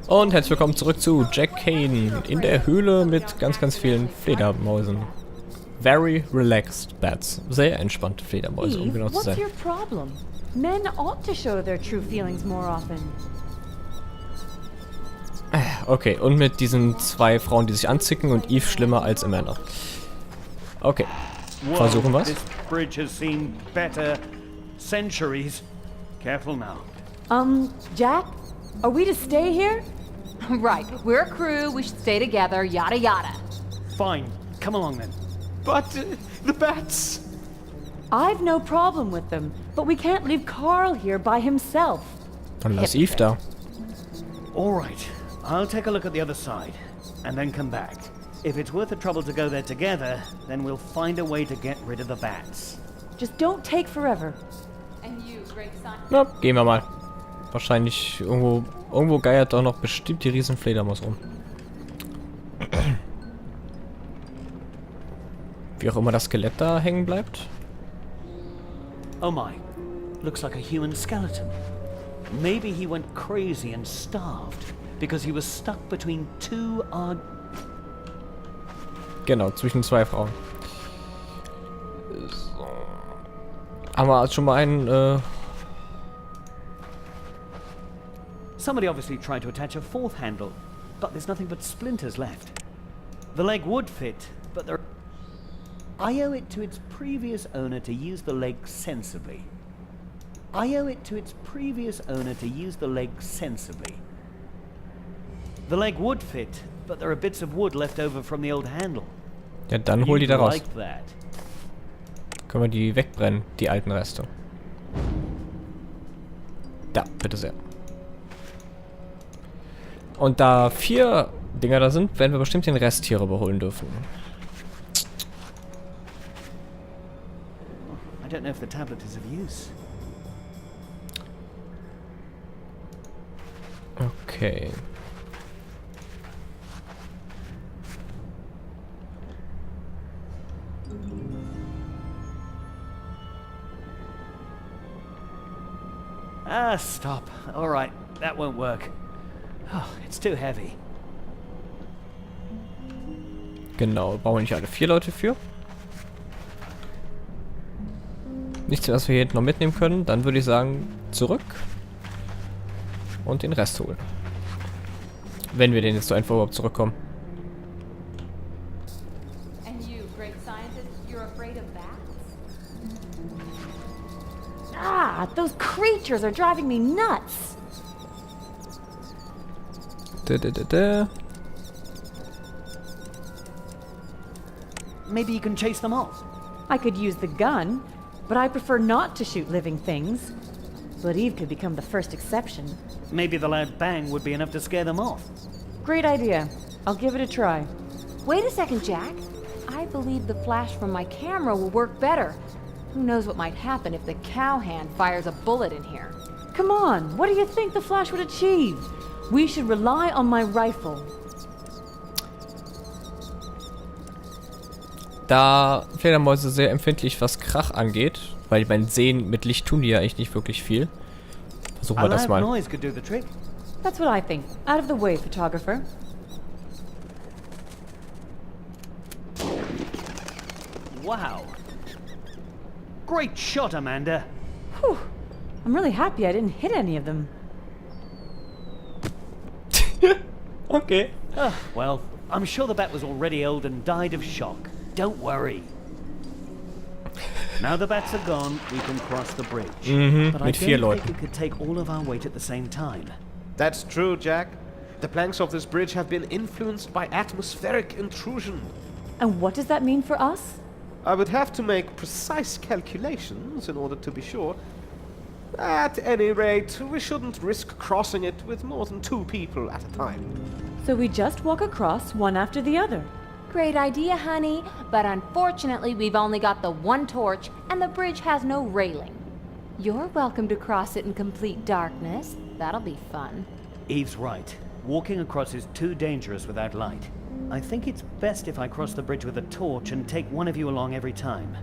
Und herzlich willkommen zurück zu Jack Keane in der Höhle mit ganz vielen Fledermäusen. Very relaxed bats. Sehr entspannte Fledermäuse, um genau zu sein. What's your problem? Men ought to show their true feelings more often. Okay, und mit diesen zwei Frauen, die sich anzicken und Eve schlimmer als immer noch. Okay, versuchen wir's. This bridge has seen better centuries. Careful now. Jack? Are we to stay here? Right, we're a crew, we should stay together, yada yada. Fine, come along then. But the bats! I've no problem with them, but we can't leave Carl here by himself. Dann lass Eve da. All right, I'll take a look at the other side, and then come back. If it's worth the trouble to go there together, then we'll find a way to get rid of the bats. Just don't take forever. And you, great son. Na, gehen wir mal. Wahrscheinlich irgendwo geiert doch noch bestimmt die riesen Fledermaus rum. Wie auch immer das Skelett da hängen bleibt. Oh my, looks like a human skeleton. Maybe he went crazy and starved because he was stuck between two Genau, zwischen zwei Frauen. So. Haben wir schon mal einen, Somebody obviously tried to attach a fourth handle, but there's nothing but splinters left. The leg would fit, but there... I owe it to its previous owner to use the leg sensibly. I owe it to its previous owner to use the leg sensibly. The leg would fit, but there are bits of wood left over from the old handle. Ja, dann hol die da raus. Like that. Können wir die wegbrennen, die alten Reste. Da, bitte sehr. Und da 4 Dinger da sind, werden wir bestimmt den Rest hier rüberholen dürfen. I don't know if the tablet is of use. Okay. Ah, stop. All right, that won't work. Oh, it's too heavy. Genau, brauchen wir nicht alle 4 Leute für. Nichts, was wir hier hinten noch mitnehmen können. Dann würde ich sagen, zurück. Und den Rest holen. Wenn wir den jetzt so einfach überhaupt zurückkommen. And you, great scientist, you're afraid of bats? Ah, those creatures are driving me nuts. Maybe you can chase them off. I could use the gun, but I prefer not to shoot living things. But Eve could become the first exception. Maybe the loud bang would be enough to scare them off. Great idea. I'll give it a try. Wait a second, Jack. I believe the flash from my camera will work better. Who knows what might happen if the cowhand fires a bullet in here? Come on, what do you think the flash would achieve? We should rely on my rifle. Da Fledermäuse sehr empfindlich, was Krach angeht, weil beim Sehen mit Licht tun die ja eigentlich nicht wirklich viel. Versuchen wir das mal. Noise could do the trick. That's what I think. Out of the way, photographer. Wow. Great shot, Amanda. Whew. I'm really happy I didn't hit any of them. Okay. Well, I'm sure the bat was already old and died of shock. Don't worry. Now the bats are gone, we can cross the bridge. But I mit 4 don't Leuten. think we could take all of our weight at the same time. That's true, Jack. The planks of this bridge have been influenced by atmospheric intrusion. And what does that mean for us? I would have to make precise calculations in order to be sure. At any rate, we shouldn't risk crossing it with more than 2 people at a time. So we just walk across one after the other. Great idea, honey, but unfortunately we've only got the one torch and the bridge has no railing. You're welcome to cross it in complete darkness. That'll be fun. Eve's right. Walking across is too dangerous without light. I think it's best if I cross the bridge with a torch and take one of you along every time.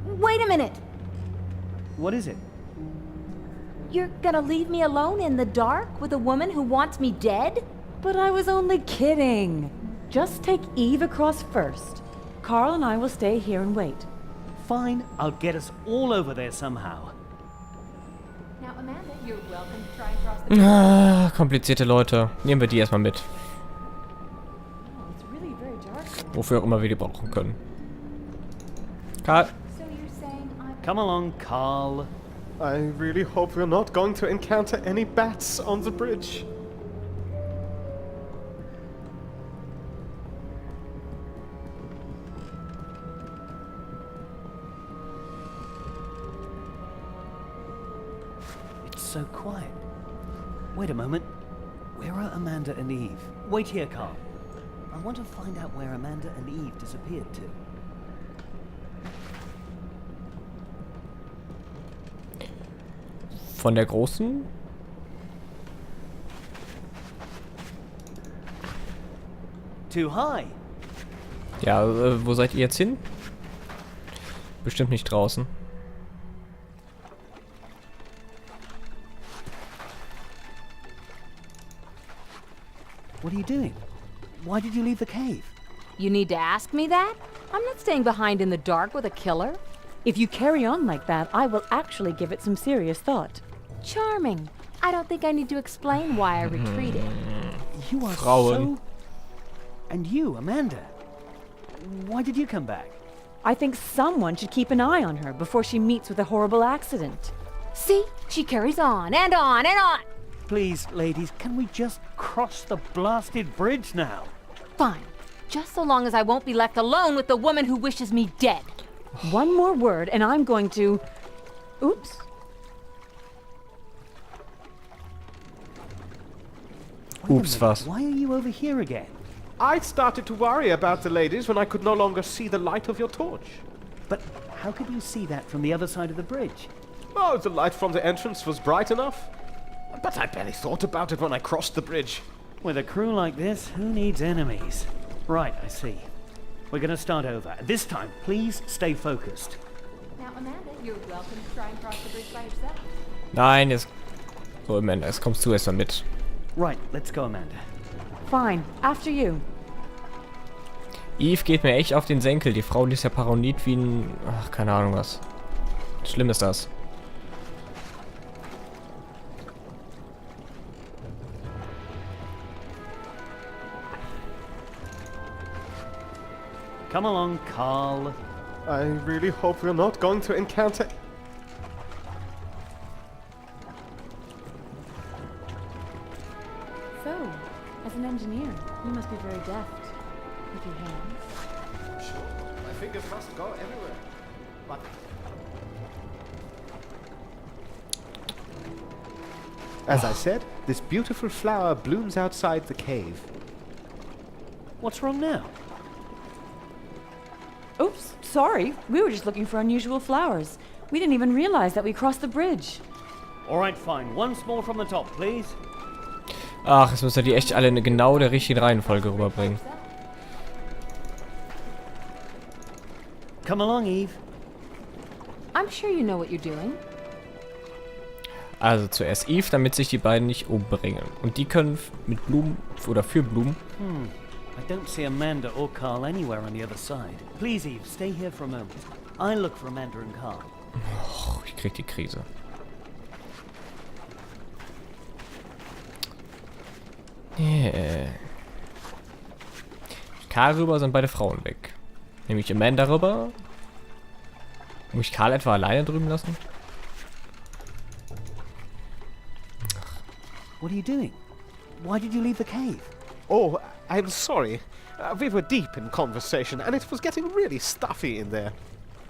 Wait a minute! What is it? You're gonna leave me alone in the dark with a woman who wants me dead? But I was only kidding. Just take Eve across first. Carl and I will stay here and wait. Fine, I'll get us all over there somehow. Now, Amanda, you're welcome to try and cross the Ah, komplizierte Leute. Nehmen wir die erstmal mit. Oh, it's really very dark. Wofür auch immer wir die brauchen können. Karl. So you're saying I'm... Come along, Carl. I really hope we're not going to encounter any bats on the bridge. It's so quiet. Wait a moment. Where are Amanda and Eve? Wait here, Carl. I want to find out where Amanda and Eve disappeared to. Von der Großen? Too high. Ja, wo seid ihr jetzt hin? Bestimmt nicht draußen. What are you doing? Why did you leave the cave? You need to ask me that? I'm not staying behind in the dark with a killer. If you carry on like that, I will actually give it some serious thought. Charming. I don't think I need to explain why I retreated. You are Frauen. so... And you, Amanda. Why did you come back? I think someone should keep an eye on her before she meets with a horrible accident. See? She carries on and on and on. Please, ladies, can we just cross the blasted bridge now? Fine. Just so long as I won't be left alone with the woman who wishes me dead. One more word and I'm going to... Oops. Wait a Oops, minute, was? Why are you over here again? I started to worry about the ladies when I could no longer see the light of your torch. But how could you see that from the other side of the bridge? Oh, the light from the entrance was bright enough. But I barely thought about it when I crossed the bridge. With a crew like this, who needs enemies? Right, I see. We're gonna start over. This time, please stay focused. Now, Amanda, you're welcome to try and cross the bridge by yourself. Nein, jetzt... So, Amanda, jetzt kommst du erstmal mit. Right, let's go, Amanda. Fine. After you. Eve geht mir echt auf den Senkel. Die Frau, die ist ja paranoid wie ein... Ach, keine Ahnung was. Schlimm ist das. Come along, Carl. I really hope we're not going to encounter... So, as an engineer, you must be very deft with your hands. Sure, my fingers must go everywhere. But... As I said, this beautiful flower blooms outside the cave. What's wrong now? Oops, sorry. We were just looking for unusual flowers. We didn't even realize that we crossed the bridge. All right, fine. Once more from the top, please. Ach, jetzt müssen wir die echt alle in genau der richtigen Reihenfolge rüberbringen. Come along, Eve. I'm sure you know what you're doing. Also zuerst Eve, damit sich die beiden nicht umbringen. Und die können mit Blumen oder für Blumen. I don't see Amanda or Carl anywhere on the other side. Please, Eve, stay here for a moment. I'll look for Amanda and Carl. Oh, ich krieg die Krise. Yeah. Karl rüber sind beide Frauen weg. Nämlich Amanda rüber. Muss ich Karl etwa alleine drüben lassen? What are you doing? Why did you leave the cave? Oh, I'm sorry. We were deep in conversation, and it was getting really stuffy in there.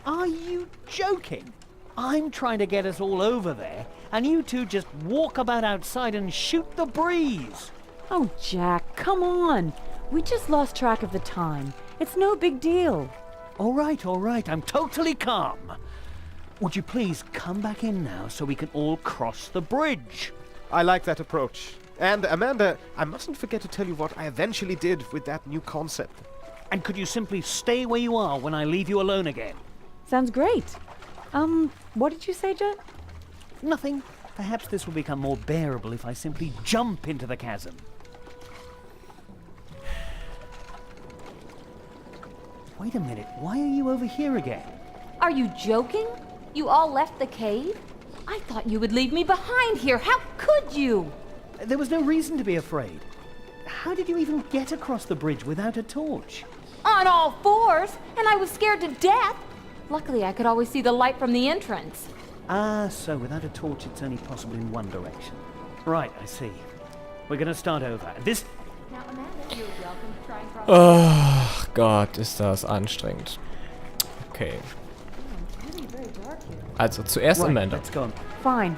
Are you joking? I'm trying to get us all over there, and you two just walk about outside and shoot the breeze. Oh, Jack, come on. We just lost track of the time. It's no big deal. All right, I'm totally calm. Would you please come back in now so we can all cross the bridge? I like that approach. And Amanda, I mustn't forget to tell you what I eventually did with that new concept. And could you simply stay where you are when I leave you alone again? Sounds great. What did you say, Jet? Nothing. Perhaps this will become more bearable if I simply jump into the chasm. Wait a minute, why are you over here again? Are you joking? You all left the cave? I thought you would leave me behind here. How could you? There was no reason to be afraid. How did you even get across the bridge without a torch? On all fours, and I was scared to death. Luckily, I could always see the light from the entrance. Ah, so without a torch it's only possible in one direction. Right, I see. We're gonna start over. This... Now, Amanda, you're welcome to try and cross. Oh Gott, ist das anstrengend. Okay. It's really very dark here. Also zuerst Right, Amanda. let's go. Fine.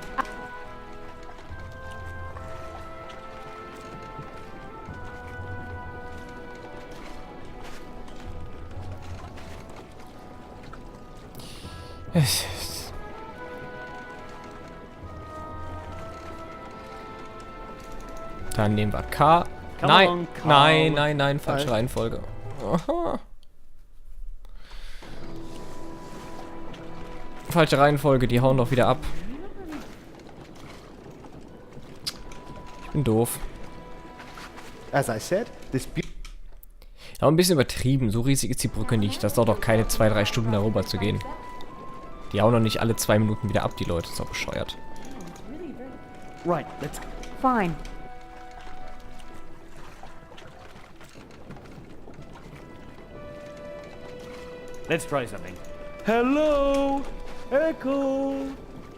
Dann nehmen wir K. Come Nein, on, Carl. nein, nein, nein, falsche Reihenfolge. Aha. Falsche Reihenfolge, die hauen doch wieder ab. Ich bin doof. As I said, this Aber ein bisschen übertrieben, so riesig ist die Brücke nicht. Das dauert doch keine 2-3 Stunden darüber zu gehen. Die hauen doch nicht alle 2 Minuten wieder ab, die Leute. Das ist doch bescheuert. Right, let's... Fine. Let's try something. Hello, Echo.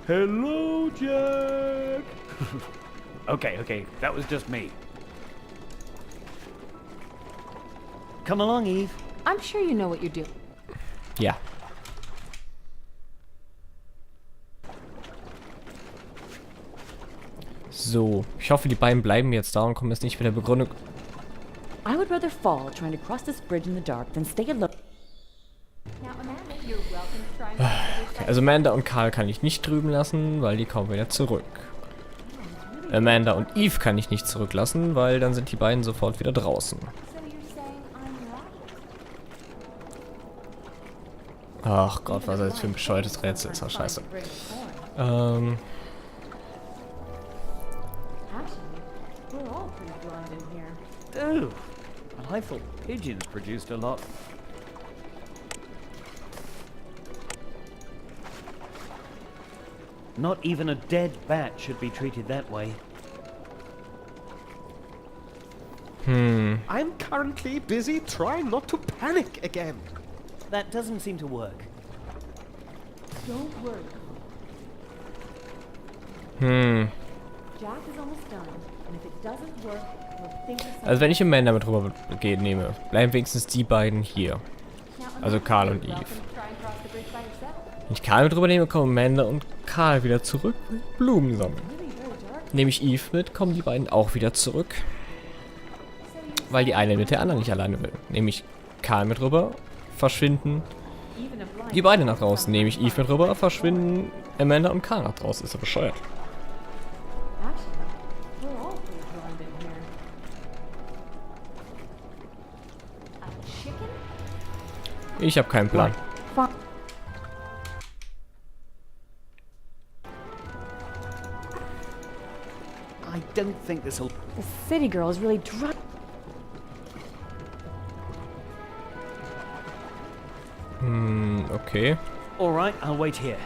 Hello, Jack. Okay, that was just me. Come along, Eve. I'm sure you know what you're doing. Ja. So, ich hoffe, die beiden bleiben jetzt da und kommen jetzt nicht mit der Begründung. I would rather fall trying to cross this bridge in the dark than stay alone. Now, Amanda, you're welcome to try and cross the bridge by Also Amanda und Karl kann ich nicht drüben lassen, weil die kommen wieder zurück. Amanda und Eve kann ich nicht zurücklassen, weil dann sind die beiden sofort wieder draußen. So you're saying I'm right? Ach Gott, was das für ein bescheuertes Rätsel ist. Ach, scheiße. Actually, we're all pretty blind in here. Oh, well, I thought pigeons produced a lot. Not even a dead bat should be treated that way. I'm currently busy trying not to panic again. That doesn't seem to work. Don't worry. Jack is almost done, and if it doesn't work, we'll think of something. Also wenn ich Amanda mit rüber nehme, bleiben wenigstens die beiden hier. Now, Also Amanda, Karl und you're Eve. welcome to try and cross the bridge by yourself. Wenn ich Karl mit rüber nehme, kommen Amanda und Karl wieder zurück und Blumen sammeln. Really very dark. Nehme ich Eve mit, kommen die beiden auch wieder zurück. Weil die eine mit der anderen nicht alleine will. Nehme ich Karl mit rüber, verschwinden Even a blind die beiden nach draußen. Nehme ich Eve mit rüber, verschwinden Amanda und Karl nach draußen. Ist ja bescheuert. Actually, we're all pretty blind in here. A chicken? Ich habe keinen Plan. Fine. I don't think this'll... The city girl is really drunk. Okay. All right, I'll wait here.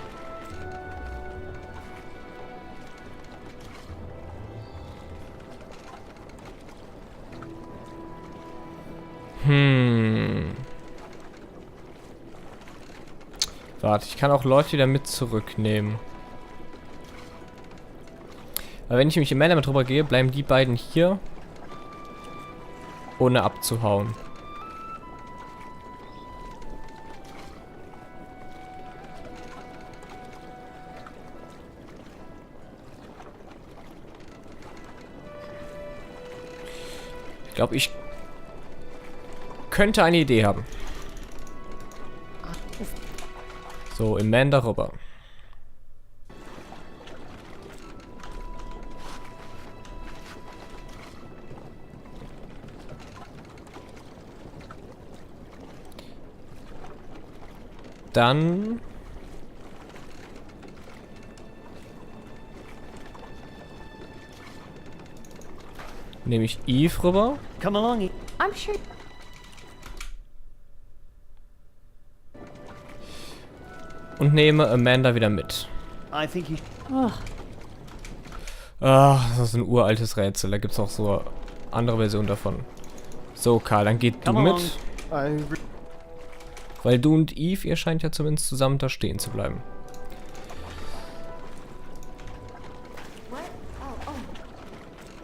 Warte, ich kann auch Leute wieder mit zurücknehmen. Weil wenn ich mich in Männer mit rüber gehe, bleiben die beiden hier, ohne abzuhauen. Ich glaube, ich könnte eine Idee haben. So, im Man darüber. Dann Nehme ich Eve rüber. Come along. I'm sure. Und nehme Amanda wieder mit. I think you. Das ist ein uraltes Rätsel. Da gibt es auch so andere Versionen davon. So, Karl, dann geht du Come along. mit. Weil du und Eve, ihr scheint ja zumindest zusammen da stehen zu bleiben.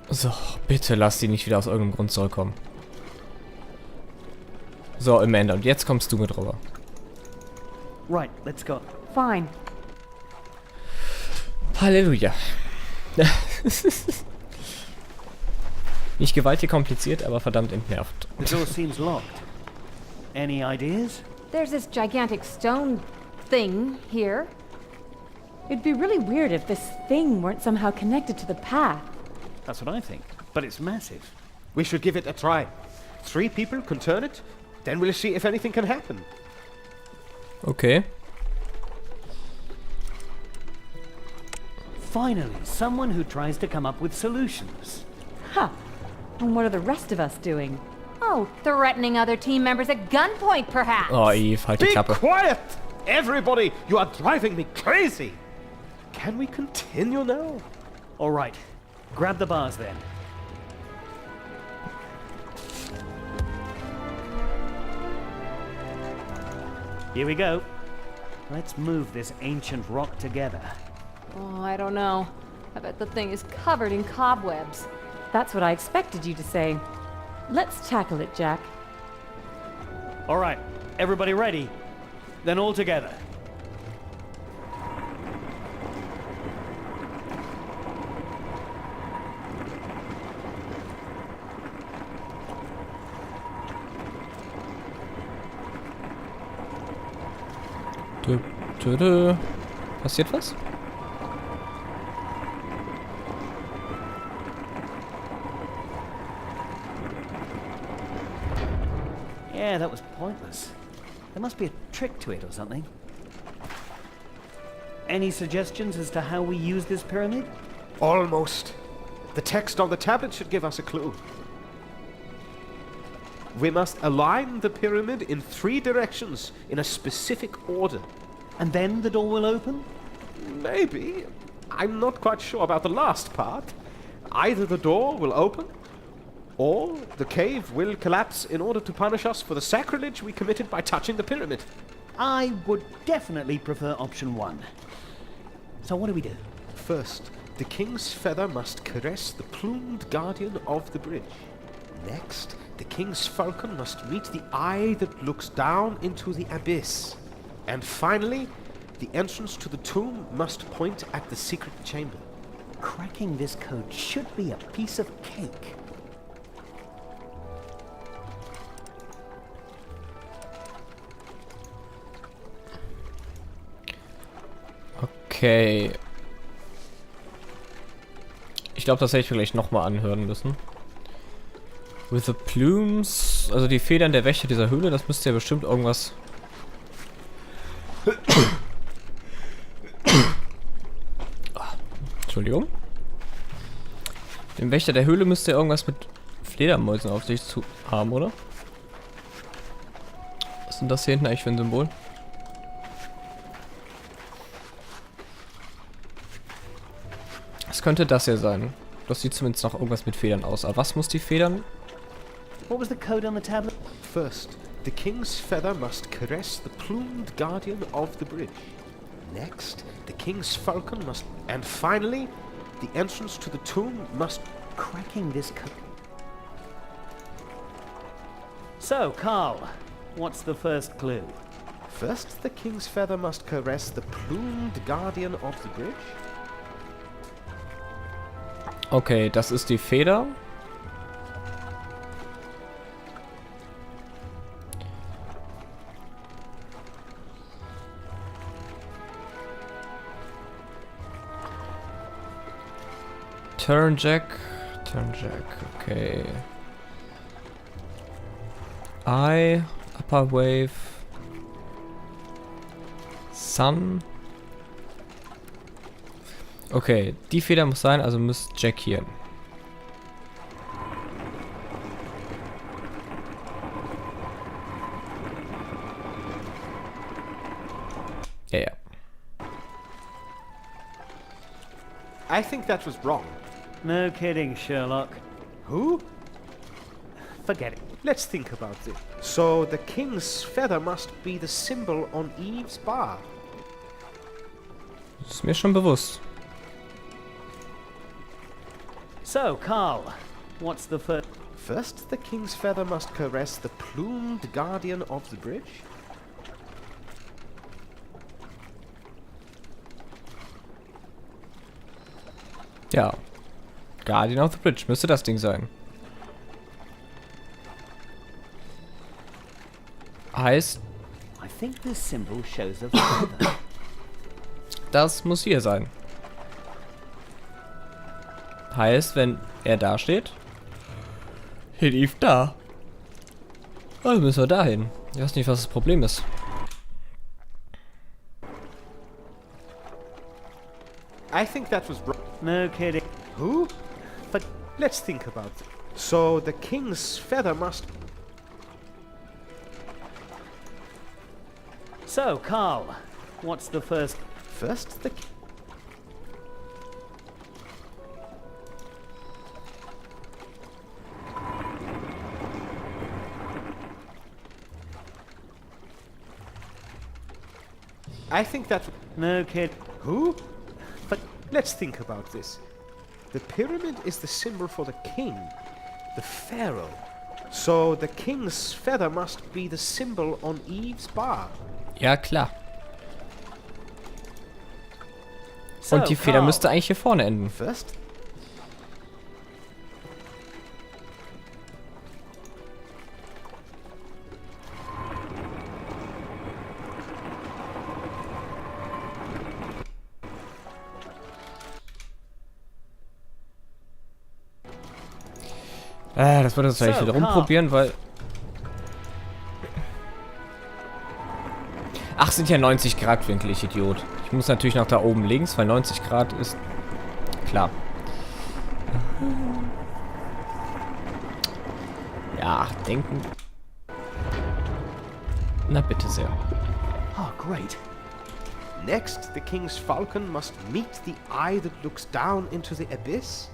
So, bitte lass die nicht wieder aus irgendeinem Grund zurückkommen. So, Amanda, und jetzt kommst du mit rüber. Right, let's go. Fine. Halleluja. Nicht gewaltig kompliziert, aber verdammt entnervt. The door seems locked. Any ideas? There's this gigantic stone thing here. It'd be really weird if this thing weren't somehow connected to the path. That's what I think. But it's massive. We should give it a try. 3 people can turn it, then we'll see if anything can happen. Okay. Finally, someone who tries to come up with solutions. Huh. And what are the rest of us doing? Oh, threatening other team members at gunpoint, perhaps. Oh, Eve, halt die Be Klappe. quiet! Everybody, you are driving me crazy! Can we continue now? All right. Grab the bars then. Here we go. Let's move this ancient rock together. Oh, I don't know. I bet the thing is covered in cobwebs. That's what I expected you to say. Let's tackle it, Jack. All right. Everybody ready? Then all together. Passiert was? Yeah, that was pointless. There must be a trick to it or something. Any suggestions as to how we use this pyramid? Almost. The text on the tablet should give us a clue. We must align the pyramid in 3 directions in a specific order. And then the door will open? Maybe. I'm not quite sure about the last part. Either the door will open, or the cave will collapse in order to punish us for the sacrilege we committed by touching the pyramid. I would definitely prefer option 1. So what do we do? First, the king's feather must caress the plumed guardian of the bridge. Next, the king's falcon must meet the eye that looks down into the abyss. And finally, the entrance to the tomb must point at the secret chamber. Cracking this code should be a piece of cake. Okay. Ich glaube, das hätte ich vielleicht nochmal anhören müssen. With the plumes, also die Federn der Wächter dieser Höhle, das müsste ja bestimmt irgendwas... Entschuldigung. Dem Wächter der Höhle müsste ja irgendwas mit Fledermäusen auf sich zu haben, oder? Was ist denn das hier hinten eigentlich für ein Symbol? Es könnte das hier sein. Das sieht zumindest noch irgendwas mit Federn aus. Aber was muss die Federn? What was the code on the tablet? First, the king's feather must caress the plumed guardian of the bridge. Next, the king's falcon must... And finally, the entrance to the tomb must... Cracking this code. So, Carl, what's the first clue? First, the king's feather must caress the plumed guardian of the bridge. Okay, das ist die Feder. Turn Jack, okay. Eye, Upper Wave, Sun. Okay, die Feder muss sein, also muss Jack hier. I think that was wrong. No kidding, Sherlock. Who? Forget it. Let's think about this. So the king's feather must be the symbol on Eve's bar. Das ist mir schon bewusst. So, Carl, what's the first... First, the king's feather must caress the plumed guardian of the bridge. Ja. Guardian of the Bridge müsste das Ding sein. Heißt, I think this symbol shows a feather. das muss hier sein. Heißt, wenn er da steht, steht Eve da. Also müssen wir dahin. Ich weiß nicht, was das Problem ist. I think that was wrong. No kidding. Who? But let's think about it. So the king's feather must... So, Carl, what's the first... First, the... I think that... No kid. Who? But let's think about this. The pyramid is the symbol for the king, the pharaoh. So the king's feather must be the symbol on Eve's bar. Ja, klar. So, Und die Feder Carl, müsste eigentlich hier vorne enden. First, Das wird jetzt gleich So, wieder Carl. rumprobieren, weil... Ach, sind ja 90 Grad Winkel, ich Idiot. Ich muss natürlich nach da oben links, weil 90 Grad ist... Klar. Ja, denken... Na bitte sehr. Oh, great. next, the king's falcon must meet the eye that looks down into the abyss.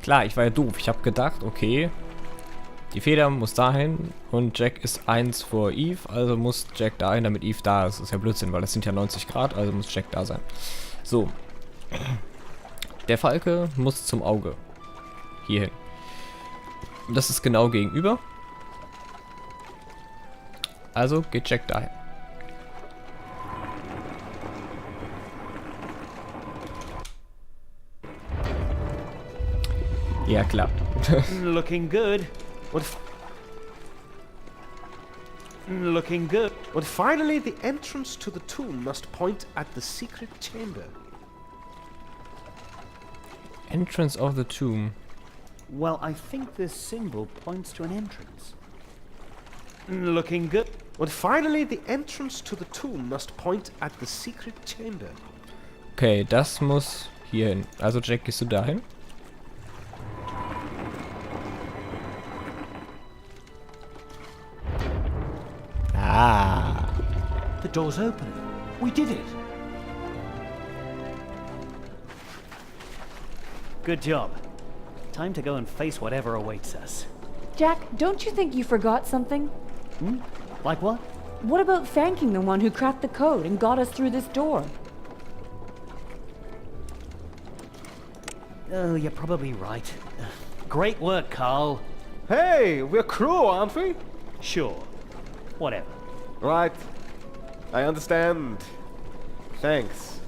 Klar, ich war ja doof. Ich habe gedacht, okay, die Feder muss dahin und Jack ist 1 vor Eve, also muss Jack dahin, damit Eve da ist. Das ist ja Blödsinn, weil das sind ja 90 Grad, also muss Jack da sein. So. Der Falke muss zum Auge. Hierhin. Das ist genau gegenüber. Also geht Jack dahin. Ja, klar. Looking good. Looking good. But finally, the entrance to the tomb must point at the secret chamber. Entrance of the tomb. Well, I think this symbol points to an entrance. Looking good. But finally, the entrance to the tomb must point at the secret chamber. Okay, das muss hierhin. Also Jack, gehst du dahin? Ah. The door's open. We did it. Good job. Time to go and face whatever awaits us. Jack, don't you think you forgot something? Like what? What about thanking the one who cracked the code and got us through this door? Oh, you're probably right. Great work, Carl. Hey, we're crew, aren't we? Sure. Whatever. Right. I understand. Thanks.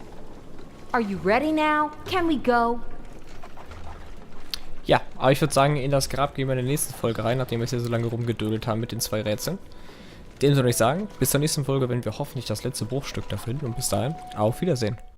Are you ready now? Can we go? Ja, aber ich würde sagen, in das Grab gehen wir in der nächsten Folge rein, nachdem wir hier so lange rumgedödelt haben mit den 2 Rätseln. Dem soll ich sagen, bis zur nächsten Folge, wenn wir hoffentlich das letzte Bruchstück da finden. Und bis dahin, auf Wiedersehen.